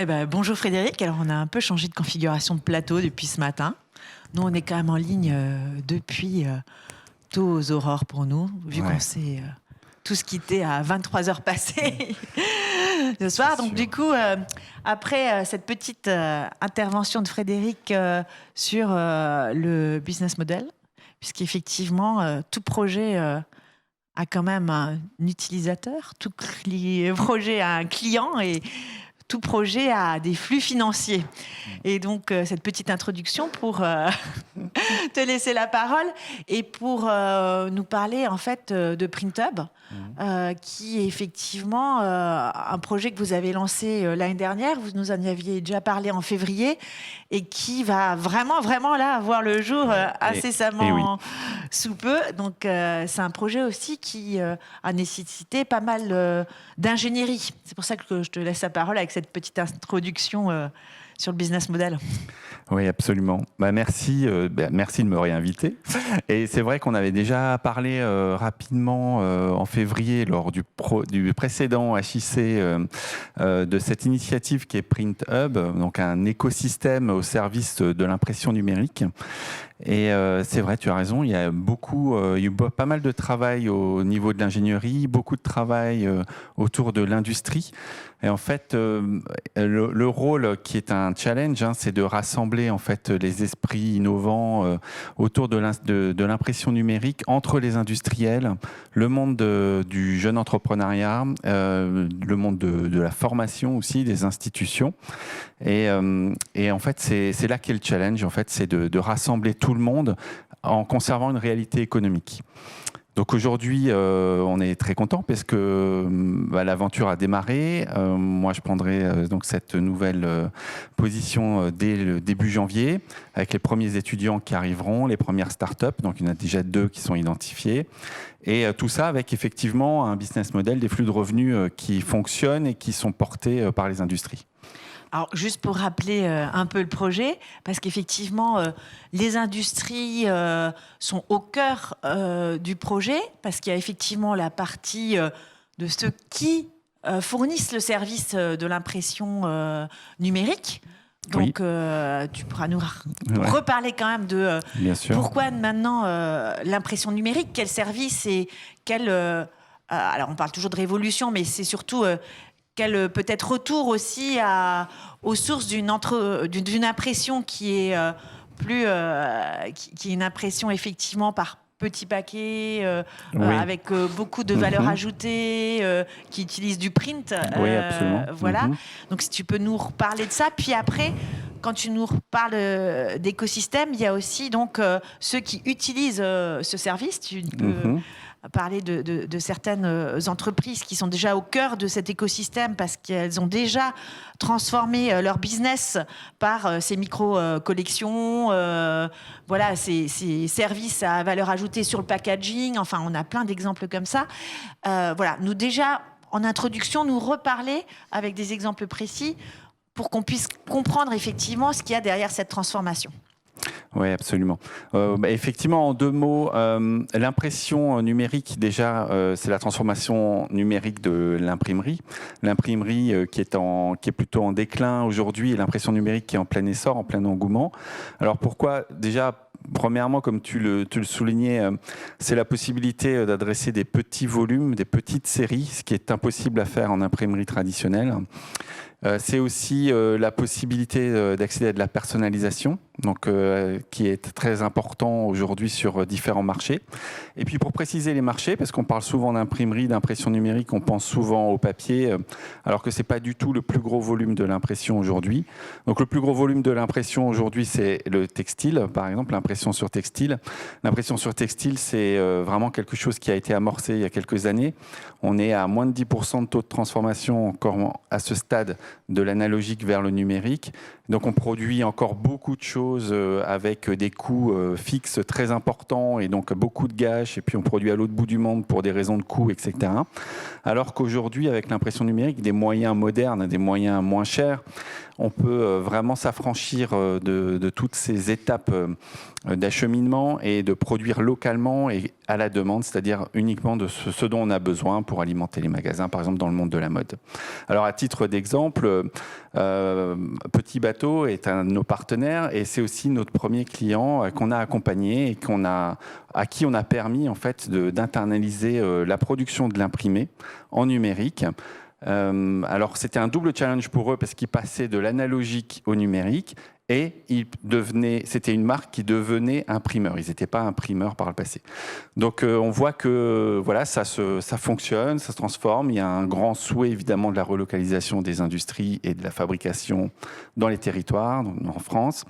Bonjour Frédéric. Alors, on a un peu changé de configuration de plateau depuis ce matin. Nous, on est quand même en ligne depuis tôt aux aurores pour nous, vu qu'on s'est tous quittés à 23 heures passées ce soir. Donc, du coup, après cette petite intervention de Frédéric sur le business model, puisqu'effectivement, tout projet a quand même un utilisateur, tout projet a un client et tout projet a des flux financiers. Et donc, cette petite introduction pour te laisser la parole et pour nous parler en fait de PrintHub, qui est effectivement un projet que vous avez lancé l'année dernière. Vous nous en aviez déjà parlé en février et qui va vraiment là voir le jour incessamment sous peu. Donc, c'est un projet aussi qui a nécessité pas mal d'ingénierie. C'est pour ça que je te laisse la parole avec cette petite introduction sur le business model. Oui, absolument. Merci de me réinviter. Et c'est vrai qu'on avait déjà parlé rapidement en février lors du précédent HIC de cette initiative qui est PrintHub, donc un écosystème au service de l'impression numérique. Et c'est vrai, tu as raison, il y a eu pas mal de travail au niveau de l'ingénierie, beaucoup de travail autour de l'industrie. Et en fait, le rôle qui est un challenge, c'est de rassembler en fait les esprits innovants autour de l'impression numérique entre les industriels, le monde du jeune entrepreneuriat, le monde de la formation aussi, des institutions. Et en fait, c'est là qu'est le challenge. En fait, c'est de rassembler tout le monde en conservant une réalité économique. Donc aujourd'hui, on est très content parce que l'aventure a démarré. Moi, je prendrai donc cette nouvelle position dès le début janvier, avec les premiers étudiants qui arriveront, les premières startups. Donc il y en a déjà 2 qui sont identifiées. Et tout ça avec effectivement un business model, des flux de revenus qui fonctionnent et qui sont portés par les industries. Alors, juste pour rappeler un peu le projet, parce qu'effectivement, les industries sont au cœur du projet, parce qu'il y a effectivement la partie de ceux qui fournissent le service de l'impression numérique. Donc, tu pourras nous reparler quand même de pourquoi maintenant l'impression numérique, quel service et quel... alors, on parle toujours de révolution, mais c'est surtout... quel peut-être retour aussi aux sources d'une impression qui est qui est une impression effectivement par petits paquets avec beaucoup de valeur ajoutée, qui utilise du print. Oui, absolument. Voilà. Donc si tu peux nous reparler de ça, puis après. Quand tu nous reparles d'écosystème, il y a aussi donc ceux qui utilisent ce service. Tu peux parler de certaines entreprises qui sont déjà au cœur de cet écosystème parce qu'elles ont déjà transformé leur business par ces micro-collections, voilà, ces services à valeur ajoutée sur le packaging. Enfin, on a plein d'exemples comme ça. Voilà, nous déjà, en introduction, nous reparler avec des exemples précis pour qu'on puisse comprendre effectivement ce qu'il y a derrière cette transformation. Oui, absolument. Effectivement, en 2 mots, l'impression numérique, déjà, c'est la transformation numérique de l'imprimerie. L'imprimerie qui est plutôt en déclin aujourd'hui et l'impression numérique qui est en plein essor, en plein engouement. Alors pourquoi déjà premièrement, comme tu le soulignais, c'est la possibilité d'adresser des petits volumes, des petites séries, ce qui est impossible à faire en imprimerie traditionnelle. C'est aussi la possibilité d'accéder à de la personnalisation, donc qui est très important aujourd'hui sur différents marchés. Et puis pour préciser les marchés, parce qu'on parle souvent d'imprimerie, d'impression numérique, on pense souvent au papier, alors que c'est pas du tout le plus gros volume de l'impression aujourd'hui. Donc le plus gros volume de l'impression aujourd'hui, c'est le textile, par exemple, l'impression sur textile. L'impression sur textile, c'est vraiment quelque chose qui a été amorcé il y a quelques années. On est à moins de 10% de taux de transformation encore à ce stade de l'analogique vers le numérique. Donc on produit encore beaucoup de choses avec des coûts fixes très importants et donc beaucoup de gâches, et puis on produit à l'autre bout du monde pour des raisons de coûts, etc. Alors qu'aujourd'hui, avec l'impression numérique, des moyens modernes, des moyens moins chers, on peut vraiment s'affranchir de toutes ces étapes d'acheminement et de produire localement et à la demande, c'est-à-dire uniquement de ce dont on a besoin pour alimenter les magasins, par exemple dans le monde de la mode. Alors à titre d'exemple, Petit Bateau est un de nos partenaires et c'est aussi notre premier client qu'on a accompagné et à qui on a permis en fait d'internaliser la production de l'imprimé en numérique. Alors c'était un double challenge pour eux parce qu'ils passaient de l'analogique au numérique et c'était une marque qui devenait imprimeur. Ils n'étaient pas imprimeurs par le passé. Donc on voit que voilà, ça fonctionne, ça se transforme. Il y a un grand souhait évidemment de la relocalisation des industries et de la fabrication dans les territoires, en France.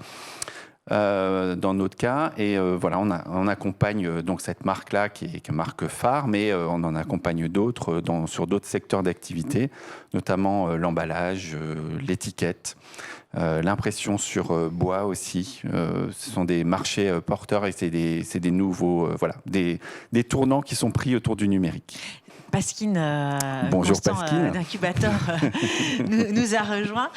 Dans notre cas, et voilà, on accompagne donc cette marque-là qui est une marque phare, mais on en accompagne d'autres sur d'autres secteurs d'activité, notamment l'emballage, l'étiquette, l'impression sur bois aussi. Ce sont des marchés porteurs et c'est des nouveaux, voilà, des tournants qui sont pris autour du numérique. Pasquine, bonjour Constant, Pasquine, d'Incubator, nous a rejoint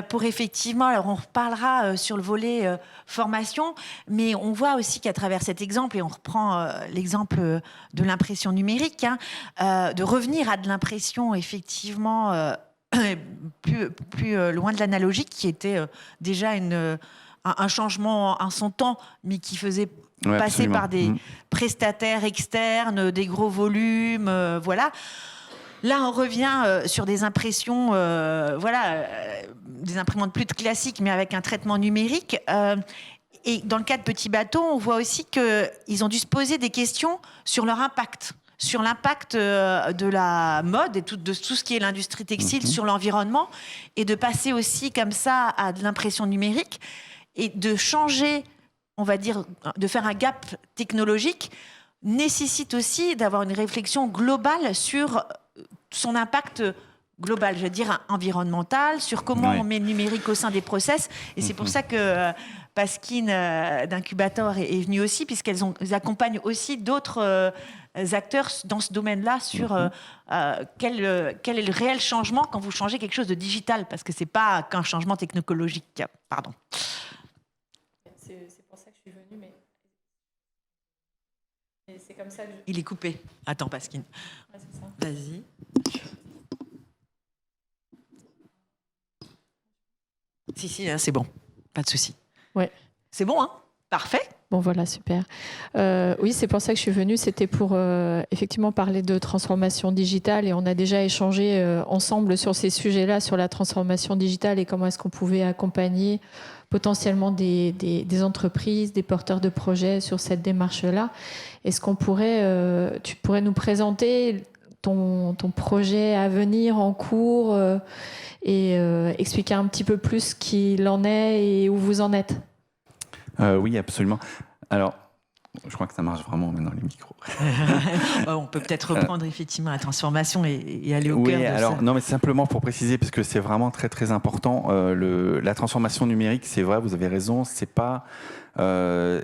pour effectivement, alors on reparlera sur le volet formation, mais on voit aussi qu'à travers cet exemple, et on reprend l'exemple de l'impression numérique, de revenir à de l'impression effectivement plus loin de l'analogique, qui était déjà un changement en son temps, mais qui faisait passer absolument. par des prestataires externes, des gros volumes, voilà. Là, on revient sur des impressions, des imprimantes plus classiques, mais avec un traitement numérique. Et dans le cas de Petit Bateau, on voit aussi qu'ils ont dû se poser des questions sur leur impact, sur l'impact de la mode et de tout ce qui est l'industrie textile sur l'environnement, et de passer aussi comme ça à de l'impression numérique et de changer, on va dire, de faire un gap technologique, nécessite aussi d'avoir une réflexion globale sur son impact global, je veux dire environnemental, sur comment on met le numérique au sein des process. Et c'est pour ça que Pasquine d'Incubator est venue aussi, puisqu'elles accompagnent aussi d'autres acteurs dans ce domaine-là sur quel est le réel changement quand vous changez quelque chose de digital, parce que ce n'est pas qu'un changement technologique. Pardon. C'est pour ça que je suis venue, mais c'est comme ça que Il est coupé. Attends, Pasquine. Ouais, c'est ça. Vas-y. Si, c'est bon. Pas de souci. Ouais. C'est bon, hein? Parfait. Bon, voilà, super. Oui, c'est pour ça que je suis venue. C'était pour effectivement parler de transformation digitale, et on a déjà échangé ensemble sur ces sujets-là, sur la transformation digitale et comment est-ce qu'on pouvait accompagner potentiellement des entreprises, des porteurs de projets sur cette démarche-là. Est-ce qu'on pourrait, tu pourrais nous présenter ton projet à venir en cours et expliquer un petit peu plus ce qu'il en est et où vous en êtes? Oui, absolument. Alors, je crois que ça marche vraiment maintenant les micros. On peut peut-être reprendre effectivement la transformation et aller au cœur de alors, ça. Non, mais simplement pour préciser, parce que c'est vraiment très très important. La transformation numérique, c'est vrai, vous avez raison, c'était pas la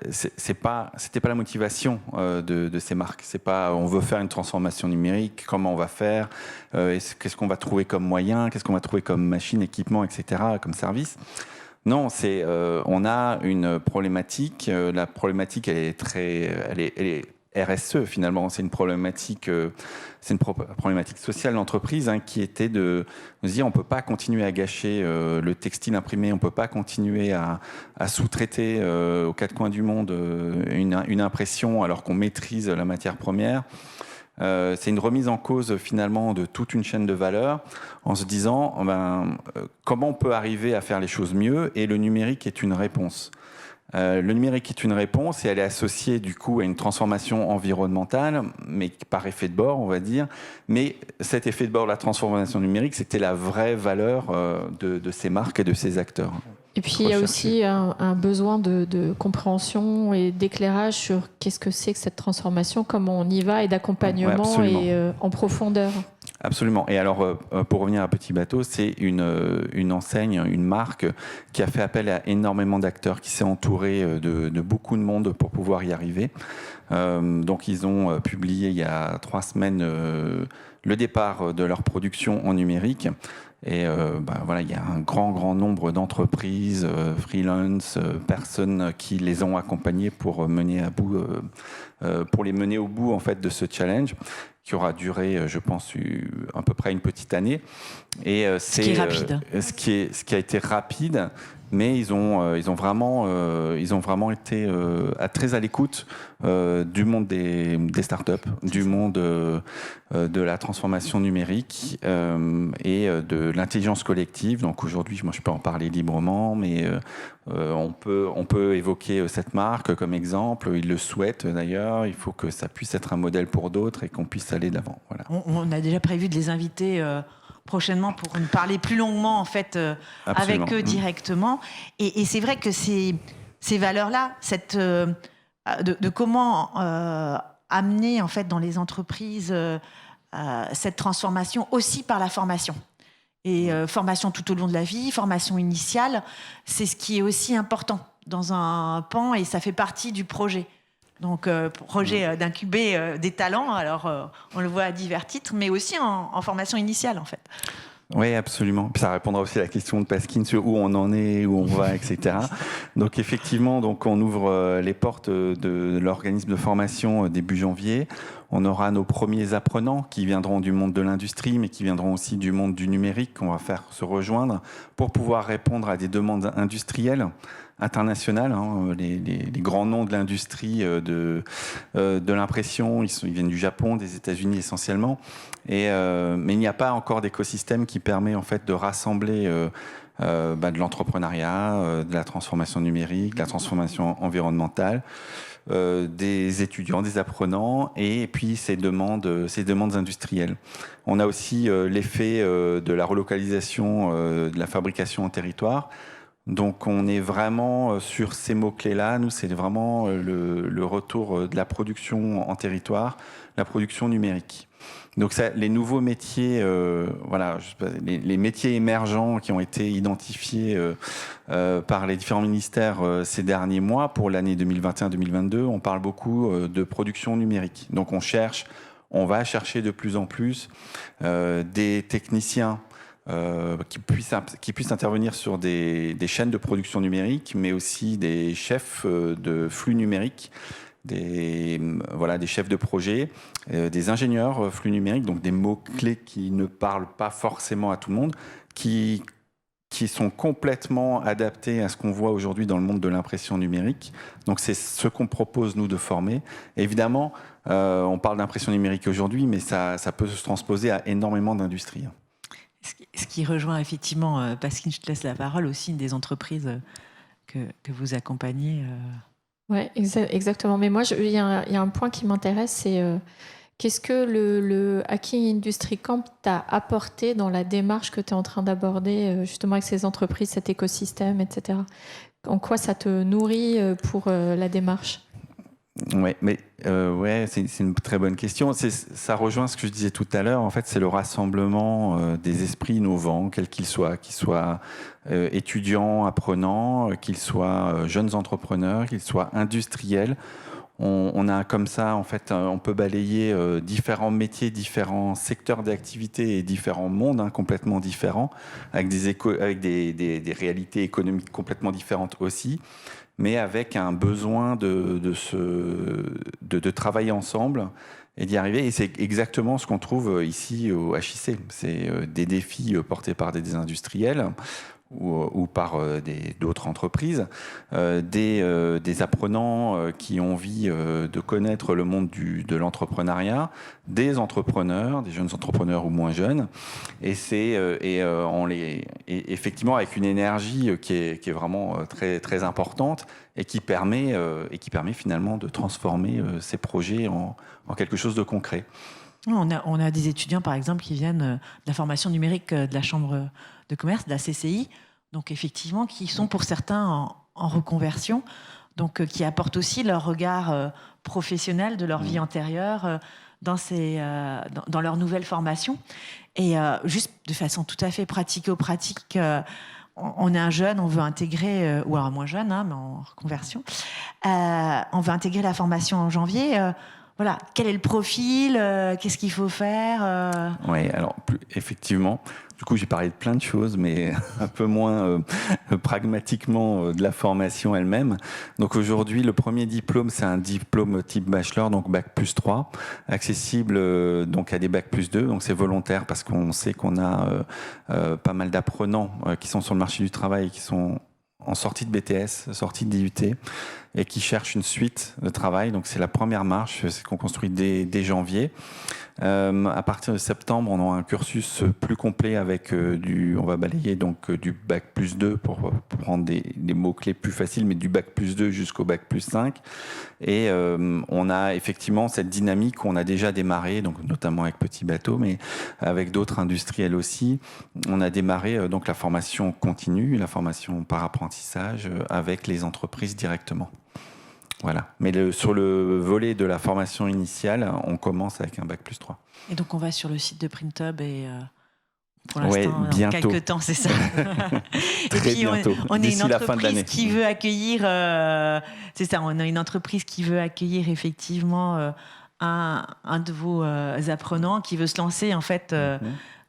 motivation de ces marques. C'est pas on veut faire une transformation numérique, comment on va faire, qu'est-ce qu'on va trouver comme moyen, qu'est-ce qu'on va trouver comme machine, équipement, etc., comme service. Non, on a une problématique. La problématique, elle est RSE finalement. C'est une problématique sociale de l'entreprise qui était de se dire on peut pas continuer à gâcher le textile imprimé, on peut pas continuer à sous-traiter aux quatre coins du monde une impression alors qu'on maîtrise la matière première. C'est une remise en cause finalement de toute une chaîne de valeur en se disant comment on peut arriver à faire les choses mieux, et le numérique est une réponse. Le numérique est une réponse et elle est associée du coup à une transformation environnementale, mais par effet de bord on va dire. Mais cet effet de bord de la transformation numérique, c'était la vraie valeur de ces marques et de ces acteurs. Et puis il y a aussi un besoin de compréhension et d'éclairage sur qu'est-ce que c'est que cette transformation, comment on y va, et d'accompagnement en profondeur. Absolument. Et alors, pour revenir à Petit Bateau, c'est une enseigne, une marque qui a fait appel à énormément d'acteurs, qui s'est entouré de beaucoup de monde pour pouvoir y arriver. Donc, ils ont publié il y a 3 semaines le départ de leur production en numérique. Et voilà, il y a un grand nombre d'entreprises, freelance, personnes qui les ont accompagnés pour les mener au bout en fait de ce challenge, qui aura duré, je pense, à peu près une petite année. Et ce qui est rapide. Ce qui a été rapide, mais ils ont vraiment été très à l'écoute du monde des startups, du monde de la transformation numérique et de l'intelligence collective. Donc aujourd'hui, moi je peux en parler librement, mais on peut évoquer cette marque comme exemple. Ils le souhaitent d'ailleurs. Il faut que ça puisse être un modèle pour d'autres et qu'on puisse aller de l'avant. Voilà. On a déjà prévu de les inviter prochainement pour nous parler plus longuement en fait avec eux directement. Et c'est vrai que ces valeurs-là, de comment amener en fait dans les entreprises cette transformation aussi par la formation. Et formation tout au long de la vie, formation initiale, c'est ce qui est aussi important dans un pan et ça fait partie du projet. Donc, projet d'incuber des talents, alors on le voit à divers titres, mais aussi en formation initiale, en fait. Oui, absolument. Puis ça répondra aussi à la question de Pasquine sur où on en est, où on va, etc. Donc, effectivement, on ouvre les portes de l'organisme de formation début janvier. On aura nos premiers apprenants qui viendront du monde de l'industrie, mais qui viendront aussi du monde du numérique, qu'on va faire se rejoindre pour pouvoir répondre à des demandes industrielles internationales. Les grands noms de l'industrie de l'impression, ils viennent du Japon, des États-Unis essentiellement. Mais il n'y a pas encore d'écosystème qui permet en fait de rassembler de l'entrepreneuriat, de la transformation numérique, de la transformation environnementale, des étudiants, des apprenants, et puis ces demandes industrielles. On a aussi l'effet de la relocalisation de la fabrication en territoire. Donc on est vraiment sur ces mots-clés-là. Nous, c'est vraiment le retour de la production en territoire, la production numérique. Donc les nouveaux métiers, les métiers émergents qui ont été identifiés par les différents ministères ces derniers mois pour l'année 2021-2022, on parle beaucoup de production numérique. Donc on va chercher de plus en plus des techniciens qui puissent intervenir sur des chaînes de production numérique, mais aussi des chefs de flux numériques, des chefs de projet, des ingénieurs flux numériques, donc des mots-clés qui ne parlent pas forcément à tout le monde, qui sont complètement adaptés à ce qu'on voit aujourd'hui dans le monde de l'impression numérique. Donc c'est ce qu'on propose, nous, de former. Évidemment, on parle d'impression numérique aujourd'hui, mais ça peut se transposer à énormément d'industries. Ce qui rejoint effectivement, Pasquine, je te laisse la parole, aussi des entreprises que vous accompagnez. Oui, exactement. Mais moi, il y a un point qui m'intéresse, c'est qu'est-ce que le Hacking Industry Camp t'a apporté dans la démarche que tu es en train d'aborder, justement avec ces entreprises, cet écosystème, etc. En quoi ça te nourrit pour la démarche ? C'est une très bonne question. Ça rejoint ce que je disais tout à l'heure. En fait, c'est le rassemblement des esprits innovants, quels qu'ils soient étudiants, apprenants, qu'ils soient jeunes entrepreneurs, qu'ils soient industriels. On a comme ça, en fait, on peut balayer différents métiers, différents secteurs d'activité et différents mondes complètement différents, avec des réalités économiques complètement différentes aussi, mais avec un besoin de travailler ensemble et d'y arriver. Et c'est exactement ce qu'on trouve ici au HIC. C'est des défis portés par des industriels ou par d'autres entreprises, des apprenants qui ont envie de connaître le monde de l'entrepreneuriat, des entrepreneurs, des jeunes entrepreneurs ou moins jeunes, et effectivement avec une énergie qui est vraiment très très importante et qui permet finalement de transformer ces projets en quelque chose de concret. On a des étudiants, par exemple, qui viennent de la formation numérique de la Chambre de commerce, de la CCI, donc effectivement, qui sont pour certains en reconversion, donc qui apportent aussi leur regard professionnel de leur vie antérieure dans leur nouvelle formation. Et juste de façon tout à fait pratico-pratique, on est un jeune, on veut intégrer, ou alors moins jeune, mais en reconversion, on veut intégrer la formation en janvier. voilà, quel est le profil, qu'est-ce qu'il faut faire Oui, alors effectivement, du coup j'ai parlé de plein de choses, mais un peu moins pragmatiquement de la formation elle-même. Donc aujourd'hui, le premier diplôme, c'est un diplôme type bachelor, donc bac+3, accessible donc à des bac+2, donc c'est volontaire parce qu'on sait qu'on a pas mal d'apprenants qui sont sur le marché du travail, qui sont en sortie de BTS, sortie de DUT, et qui cherchent une suite de travail. Donc c'est la première marche, c'est qu'on construit dès janvier. À partir de septembre, on aura un cursus plus complet avec on va balayer donc du bac+2 pour prendre des mots-clés plus faciles, mais du bac+2 jusqu'au bac+5. Et on a effectivement cette dynamique qu'on a déjà démarré, donc notamment avec Petit Bateau, mais avec d'autres industriels aussi. On a démarré donc la formation continue, la formation par apprentissage avec les entreprises directement. Voilà. Mais sur le volet de la formation initiale, on commence avec un bac+3. Et donc on va sur le site de PrintHub et pour Ouais, l'instant, dans bientôt. quelques temps, c'est ça. Et Très puis bientôt. on est D'ici une la fin de entreprise l'année. qui veut accueillir, c'est ça, on a une entreprise qui veut accueillir effectivement un de vos apprenants qui veut se lancer en fait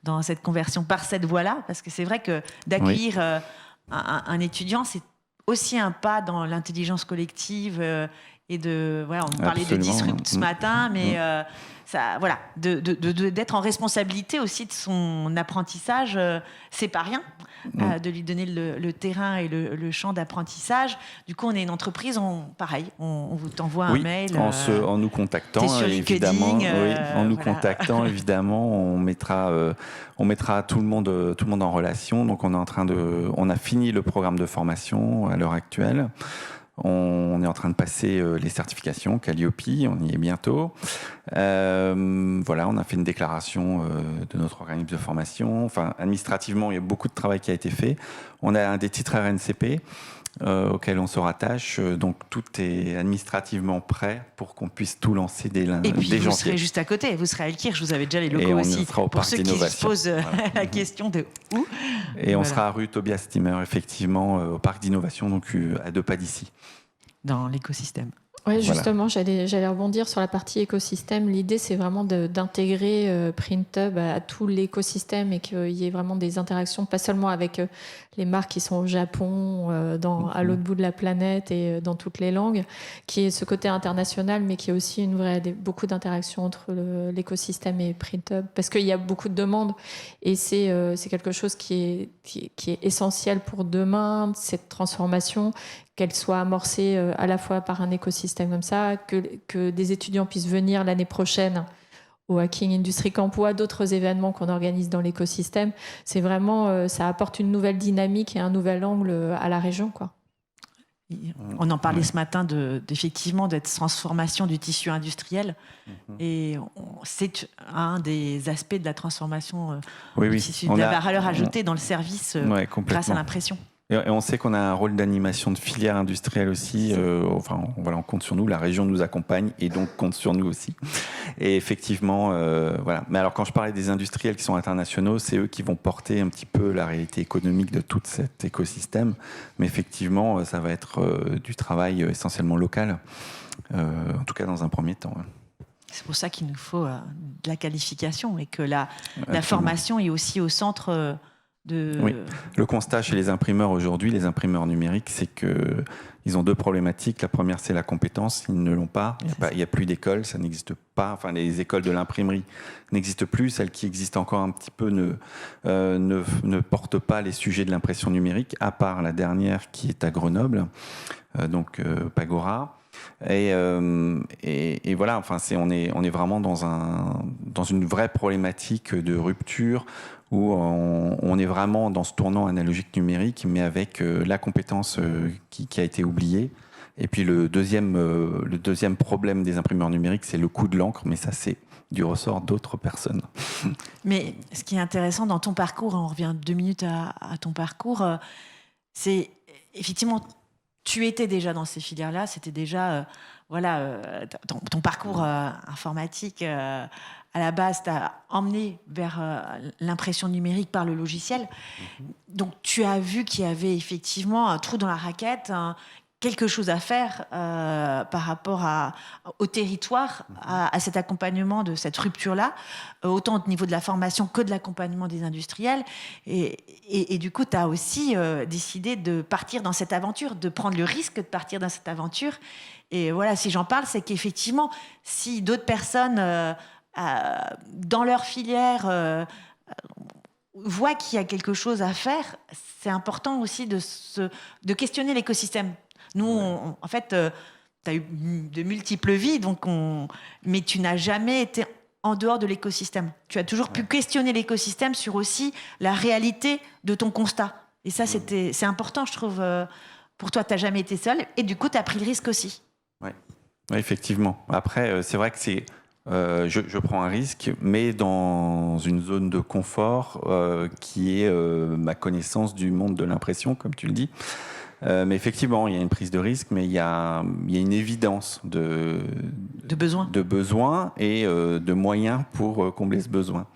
dans cette conversion par cette voie-là, parce que c'est vrai que d'accueillir un étudiant, c'est aussi un pas dans l'intelligence collective et de voilà, on parlait de disrupt ce matin, mais ça, voilà, d'être en responsabilité aussi de son apprentissage, c'est pas rien. De lui donner le terrain et le champ d'apprentissage. Du coup, on est une entreprise, pareil, on vous t'envoie un mail. En nous contactant, évidemment. En nous contactant, évidemment, on mettra tout le monde en relation. Donc, on a fini le programme de formation à l'heure actuelle. On est en train de passer les certifications Calliope, on y est bientôt. Voilà, on a fait une déclaration de notre organisme de formation. Enfin, administrativement, il y a beaucoup de travail qui a été fait. On a des titres RNCP auxquels on se rattache. Donc, tout est administrativement prêt pour qu'on puisse tout lancer dès janvier. Et puis, vous serez juste à côté. Vous serez à Elkirch. Vous avez déjà les locaux et on aussi. Sera au pour parc ceux qui se posent la question de où. Et on sera à rue Tobias Steamer, effectivement, au parc d'innovation, donc à 2 pas d'ici. Dans l'écosystème. Oui, justement, j'allais rebondir sur la partie écosystème. L'idée, c'est vraiment d'intégrer PrintHub à tout l'écosystème et qu'il y ait vraiment des interactions, pas seulement avec les marques qui sont au Japon, à l'autre bout de la planète et dans toutes les langues, qui est ce côté international, mais qui est aussi beaucoup d'interactions entre l'écosystème et PrintHub, parce qu'il y a beaucoup de demandes et c'est quelque chose qui est essentiel pour demain, cette transformation, qu'elle soit amorcée à la fois par un écosystème comme ça, que des étudiants puissent venir l'année prochaine au Hacking Industry Camp ou à d'autres événements qu'on organise dans l'écosystème. C'est vraiment, ça apporte une nouvelle dynamique et un nouvel angle à la région, quoi. On en parlait ce matin effectivement de cette transformation du tissu industriel et c'est un des aspects de la transformation du tissu, de la valeur ajoutée dans le service grâce à l'impression. Et on sait qu'on a un rôle d'animation de filière industrielle aussi. On compte sur nous, la région nous accompagne et donc compte sur nous aussi. Et effectivement, voilà. Mais alors, quand je parlais des industriels qui sont internationaux, c'est eux qui vont porter un petit peu la réalité économique de tout cet écosystème. Mais effectivement, ça va être du travail essentiellement local, en tout cas dans un premier temps. C'est pour ça qu'il nous faut de la qualification et que la formation est aussi au centre. Oui. Le constat chez les imprimeurs aujourd'hui, les imprimeurs numériques, c'est qu'ils ont 2 problématiques. La première, c'est la compétence. Ils ne l'ont pas. Il n'y a plus d'écoles, ça n'existe pas. Enfin, les écoles de l'imprimerie n'existent plus. Celles qui existent encore un petit peu ne portent pas les sujets de l'impression numérique, à part la dernière qui est à Grenoble, donc Pagora. Et voilà, enfin, on est vraiment dans une vraie problématique de rupture où on est vraiment dans ce tournant analogique numérique, mais avec la compétence qui a été oubliée. Et puis le deuxième problème des imprimeurs numériques, c'est le coût de l'encre, mais ça, c'est du ressort d'autres personnes. Mais ce qui est intéressant dans ton parcours, on revient 2 minutes à ton parcours, c'est effectivement, tu étais déjà dans ces filières-là, c'était déjà ton parcours informatique à la base t'a emmené vers l'impression numérique par le logiciel. Donc tu as vu qu'il y avait effectivement un trou dans la raquette. quelque chose à faire par rapport au territoire, à cet accompagnement de cette rupture-là, autant au niveau de la formation que de l'accompagnement des industriels. Et du coup, tu as aussi décidé de partir dans cette aventure, de prendre le risque de partir dans cette aventure. Et voilà, si j'en parle, c'est qu'effectivement, si d'autres personnes dans leur filière voient qu'il y a quelque chose à faire, c'est important aussi de questionner l'écosystème. Nous, en fait, tu as eu de multiples vies, mais tu n'as jamais été en dehors de l'écosystème. Tu as toujours pu questionner l'écosystème sur aussi la réalité de ton constat. Et ça, c'est important, je trouve. Pour toi, tu n'as jamais été seul. Et du coup, tu as pris le risque aussi. Oui, effectivement. Après, c'est vrai que je prends un risque, mais dans une zone de confort qui est ma connaissance du monde de l'impression, comme tu le dis. Mais effectivement, il y a une prise de risque, mais il y a une évidence de besoin et de moyens pour combler ce besoin.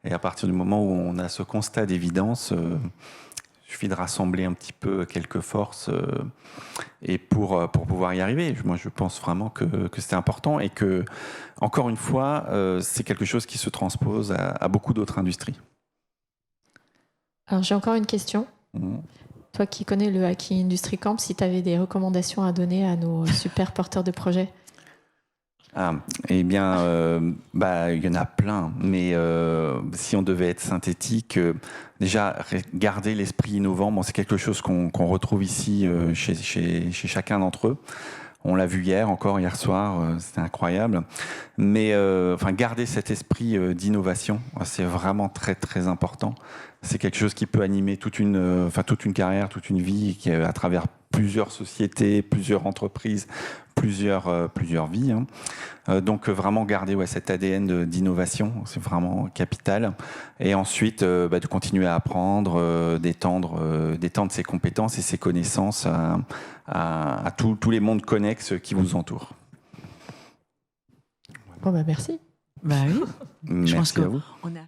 Et à partir du moment où on a ce constat d'évidence, il suffit de rassembler un petit peu quelques forces et pour pouvoir y arriver. Moi, je pense vraiment que c'est important et que, encore une fois, c'est quelque chose qui se transpose à beaucoup d'autres industries. Alors, j'ai encore une question. Toi qui connais le Hacking Industry Camp, si tu avais des recommandations à donner à nos super porteurs de projets. Eh bien, il y en a plein, mais si on devait être synthétique, déjà, garder l'esprit innovant, c'est quelque chose qu'on retrouve ici chez chacun d'entre eux. On l'a vu hier soir, c'était incroyable. Mais garder cet esprit d'innovation, c'est vraiment très très important. C'est quelque chose qui peut animer toute une carrière, toute une vie, qui à travers plusieurs sociétés, plusieurs entreprises, plusieurs vies. Donc vraiment garder cet ADN d'innovation, c'est vraiment capital. Et ensuite, de continuer à apprendre, d'étendre ses compétences et ses connaissances à tous les mondes connexes qui vous entourent. Bon, merci. Bah oui. Merci à vous. On a